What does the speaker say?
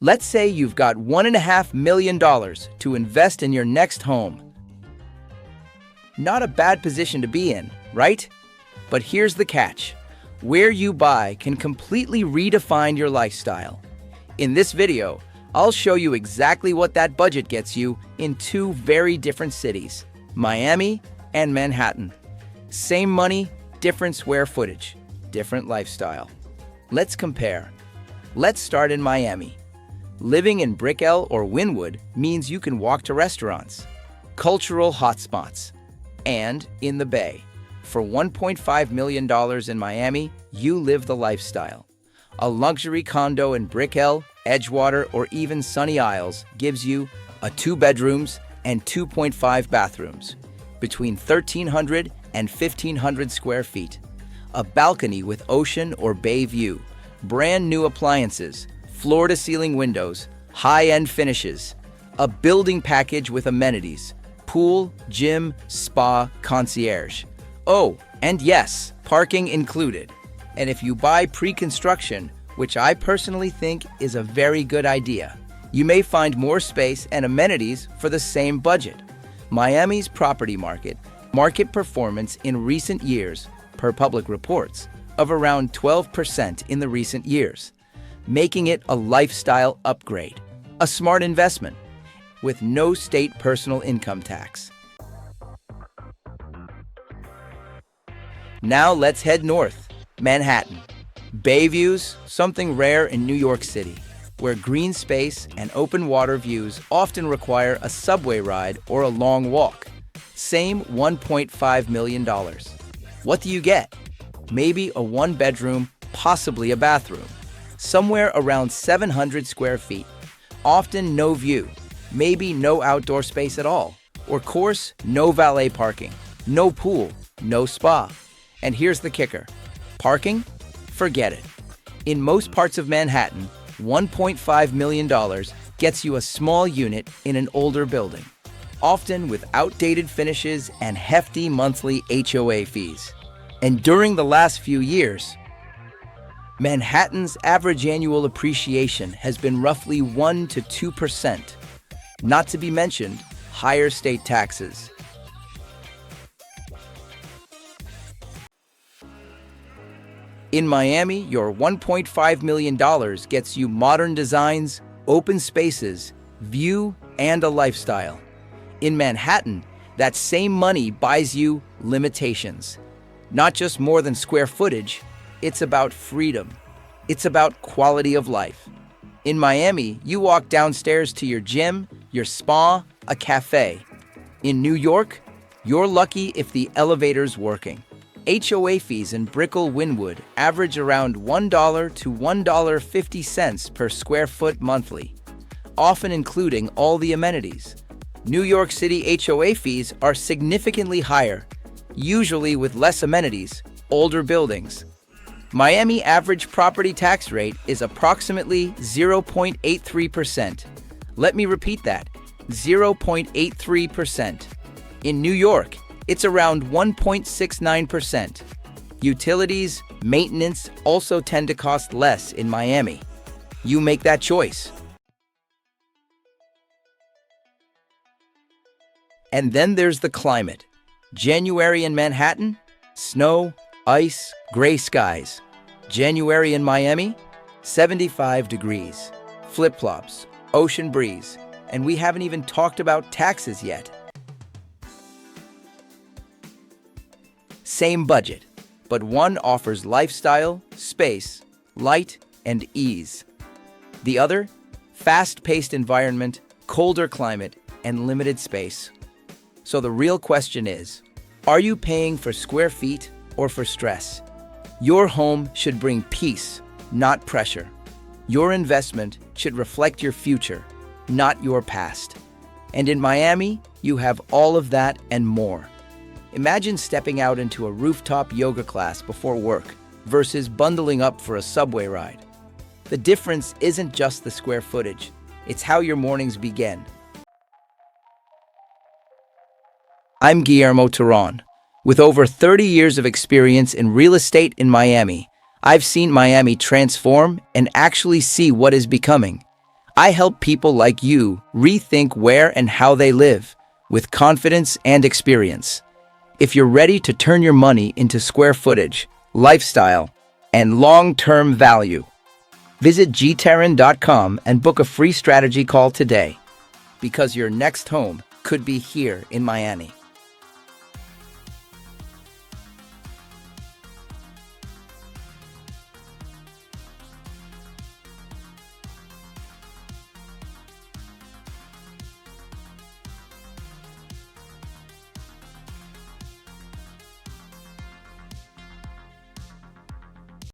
Let's say you've got $1.5 million to invest in your next home. Not a bad position to be in, right? But here's the catch. Where you buy can completely redefine your lifestyle. In this video, I'll show you exactly what that budget gets you in two very different cities, Miami and Manhattan. Same money, different square footage, different lifestyle. Let's compare. Let's start in Miami. Living in Brickell or Wynwood means you can walk to restaurants, cultural hotspots, and in the Bay. For $1.5 million in Miami, you live the lifestyle. A luxury condo in Brickell, Edgewater, or even Sunny Isles gives you a 2 bedrooms and 2.5 bathrooms, between 1,300 and 1,500 square feet, a balcony with ocean or bay view, brand new appliances, floor-to-ceiling windows, high-end finishes, a building package with amenities, pool, gym, spa, concierge. Oh, and yes, parking included. And if you buy pre-construction, which I personally think is a very good idea, you may find more space and amenities for the same budget. Miami's property market performance in recent years, per public reports, of around 12% in the recent years, making it a lifestyle upgrade, a smart investment, with no state personal income tax. Now let's head north, Manhattan. Bay views, something rare in New York City, where green space and open water views often require a subway ride or a long walk. Same $1.5 million. What do you get? Maybe a 1-bedroom, possibly a bathroom. Somewhere around 700 square feet. Often no view, maybe no outdoor space at all. Or course, no valet parking, no pool, no spa. And here's the kicker. Parking? Forget it. In most parts of Manhattan, $1.5 million gets you a small unit in an older building, often with outdated finishes and hefty monthly HOA fees. And during the last few years, Manhattan's average annual appreciation has been roughly 1 to 2%, not to be mentioned higher state taxes. In Miami, your $1.5 million gets you modern designs, open spaces, view, and a lifestyle. In Manhattan, that same money buys you limitations. Not just more than square footage, it's about freedom. It's about quality of life. In Miami, you walk downstairs to your gym, your spa, a cafe. In New York, you're lucky if the elevator's working. HOA fees in Brickell Wynwood average around $1 to $1.50 per square foot monthly, often including all the amenities. New York City HOA fees are significantly higher, usually with less amenities, older buildings. Miami average property tax rate is approximately 0.83%. Let me repeat that, 0.83%. In New York, it's around 1.69%. Utilities, maintenance also tend to cost less in Miami. You make that choice. And then there's the climate. January in Manhattan, snow, ice, gray skies. January in Miami, 75 degrees, flip-flops, ocean breeze, and we haven't even talked about taxes yet. Same budget, but one offers lifestyle, space, light, and ease. The other, fast-paced environment, colder climate, and limited space. So the real question is, are you paying for square feet or for stress? Your home should bring peace, not pressure. Your investment should reflect your future, not your past. And in Miami, you have all of that and more. Imagine stepping out into a rooftop yoga class before work versus bundling up for a subway ride. The difference isn't just the square footage, it's how your mornings begin. I'm Guillermo Teran. With over 30 years of experience in real estate in Miami, I've seen Miami transform and actually see what is becoming. I help people like you rethink where and how they live with confidence and experience. If you're ready to turn your money into square footage, lifestyle, and long-term value, visit gteran.com and book a free strategy call today, because your next home could be here in Miami.